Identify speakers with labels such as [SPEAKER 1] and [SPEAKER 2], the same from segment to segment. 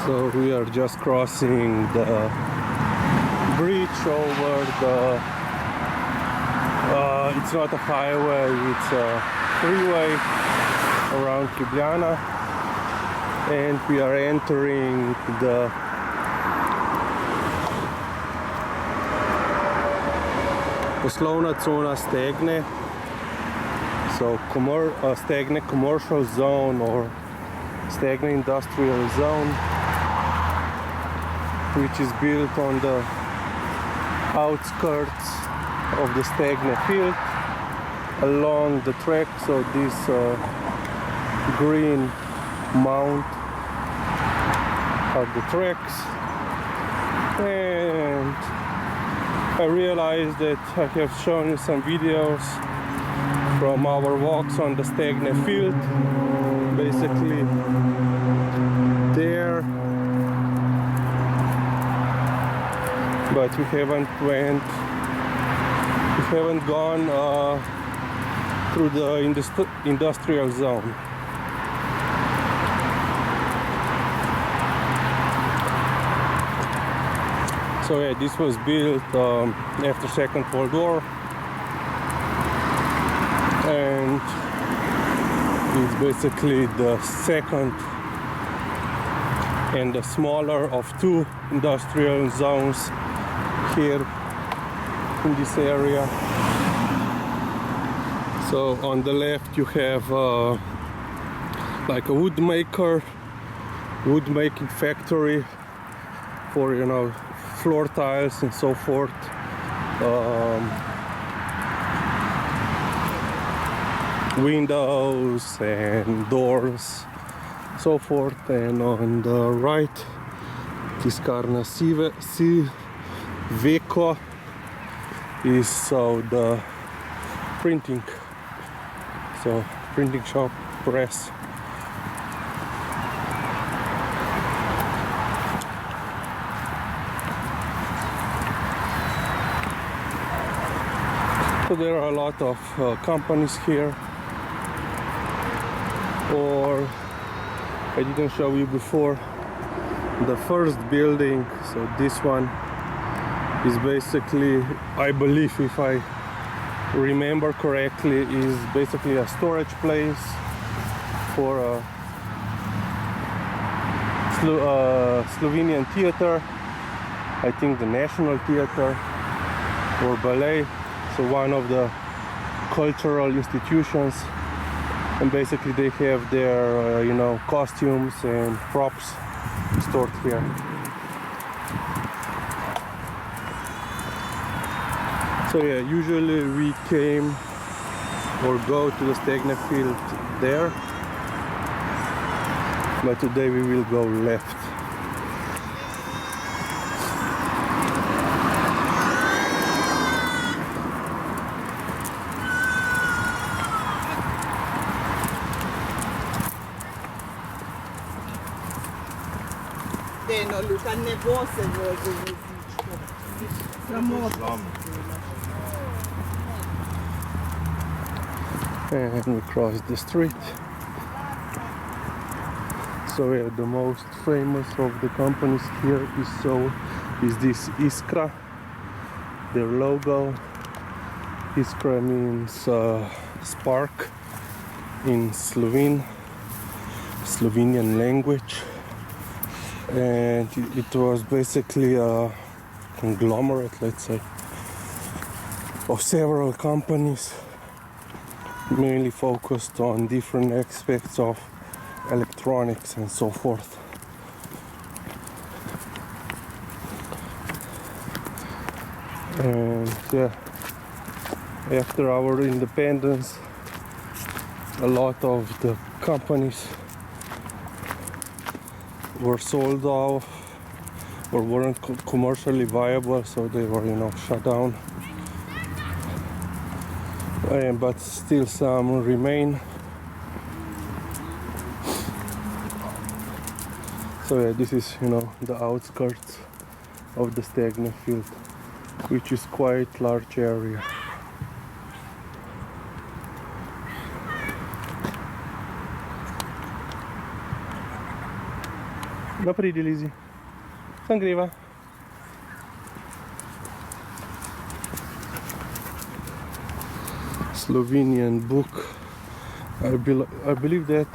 [SPEAKER 1] So we are just crossing the bridge over the it's not a highway, it's a freeway around Ljubljana, and we are entering the poslovna zona Stegne, so Stegne Commercial Zone or Stegne Industrial Zone, which is built on the outskirts of the Stegne field along the track. So this green mount are the tracks, and I realized that I have shown you some videos from our walks on the Stegne field, basically there, but we haven't gone through the industrial zone. So yeah, this was built after Second World War, and it's basically the second and the smaller of two industrial zones here in this area. So on the left you have like a wood making factory for, you know, floor tiles and so forth. Windows and doors, so forth. And on the right, Tiskarna Veko is so the printing shop, press. So there are a lot of companies here. Or I didn't show you before, the first building, so this one is basically, I believe, if I remember correctly, is basically a storage place for a Slovenian theater, I think the National Theater or ballet, so one of the cultural institutions, and basically they have their you know, costumes and props stored here. So yeah, usually we came or go to the Stegne field there, but today we will go left.
[SPEAKER 2] No, Luka, ne bo se vozil vozičko. Sramotno.
[SPEAKER 1] And we cross the street. So yeah, the most famous of the companies here is this Iskra, their logo. Iskra means spark in Slovenian language. And it was basically a conglomerate, let's say, of several companies, mainly focused on different aspects of electronics and so forth. And yeah, after our independence, a lot of the companies were sold off or weren't commercially viable, so they were, you know, shut down. But still some remain. So yeah, this is, you know, the outskirts of the Stegne field, which is quite large area. Napridi, Lizzy. Sangriva. Slovenian book. I believe that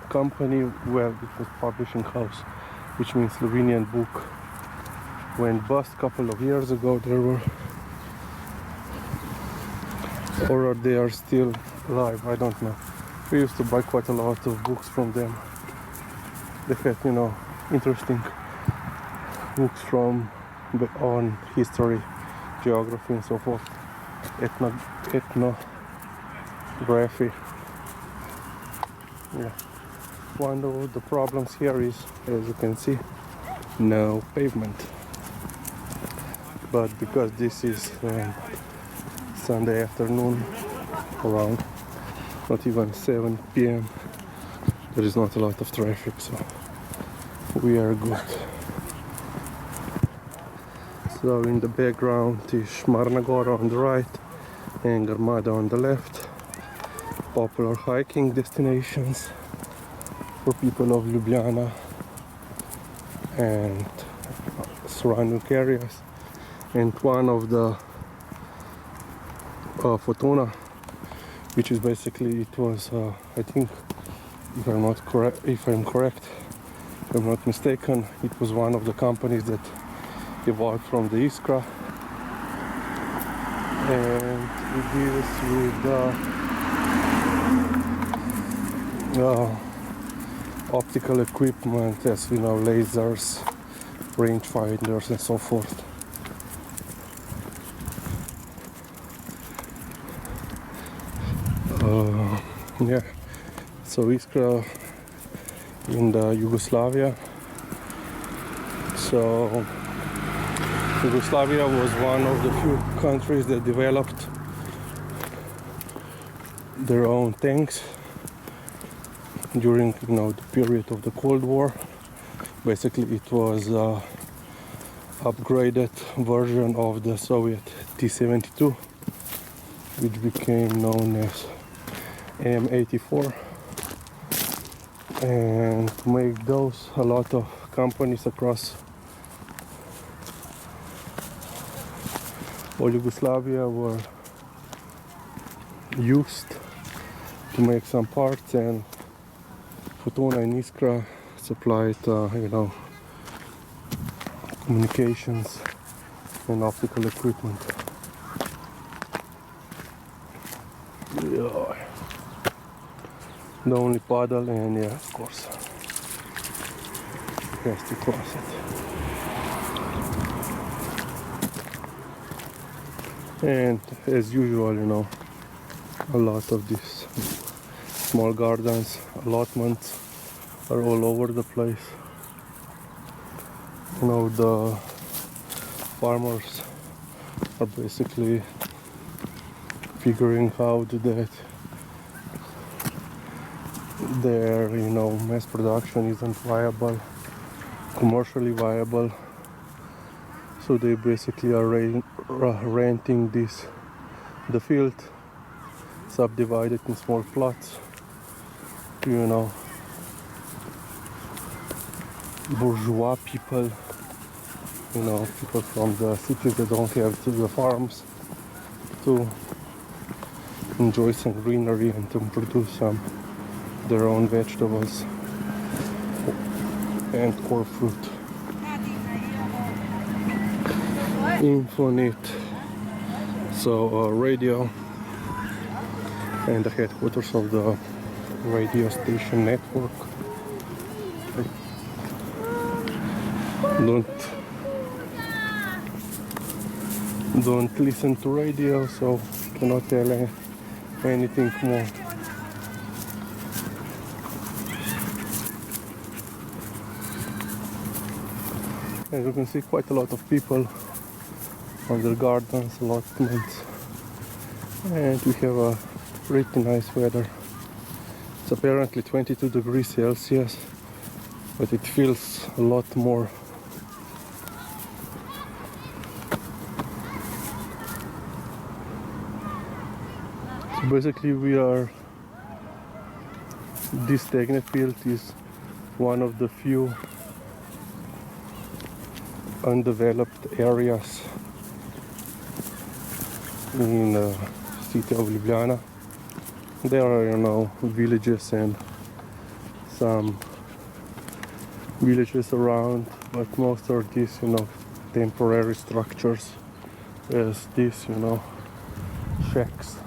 [SPEAKER 1] company, well, it was publishing house, which means Slovenian book, went bust a couple of years ago. There were, or they are still alive, I don't know. We used to buy quite a lot of books from them. They had, you know, interesting books from on history, geography and so forth, ethnography. Yeah. One of the problems here is, as you can see, no pavement. But because this is Sunday afternoon, around not even 7 p.m., there is not a lot of traffic, so we are good. So in the background is Šmarna Gora on the right and Grmada on the left. Popular hiking destinations for people of Ljubljana and surrounding areas. And one of the Fortuna, which is basically, it was I think, if I'm correct, if I'm not mistaken, it was one of the companies that evolved from the Iskra, and it deals with optical equipment, as you know, lasers, rangefinders and so forth. Yeah, so Iskra in the Yugoslavia. So Yugoslavia was one of the few countries that developed their own tanks during, you know, the period of the Cold War. Basically, it was an upgraded version of the Soviet T-72, which became known as M84. And to make those, a lot of companies across all Yugoslavia were used to make some parts, and Fortuna and Iskra supplied, you know, communications and optical equipment. Yeah. The only puddle, and yeah, of course, has to cross it. And as usual, you know, a lot of these small gardens, allotments are all over the place. You know, the farmers are basically figuring out that their, you know, mass production isn't viable, commercially viable. So they basically are renting the field, subdivided in small plots, to, you know, bourgeois people, you know, people from the cities that don't have the farms, to enjoy some greenery and to produce some their own vegetables and core fruit. Infonet, so radio, and the headquarters of the radio station network. Don't listen to radio, so cannot tell anything more. As you can see, quite a lot of people on their gardens, allotments, and we have a pretty nice weather. It's apparently 22 degrees Celsius, but it feels a lot more. So basically this Stegne field is one of the few undeveloped areas in the city of Ljubljana. There are, you know, villages and some villages around, but most are these, you know, temporary structures as these, you know, shacks.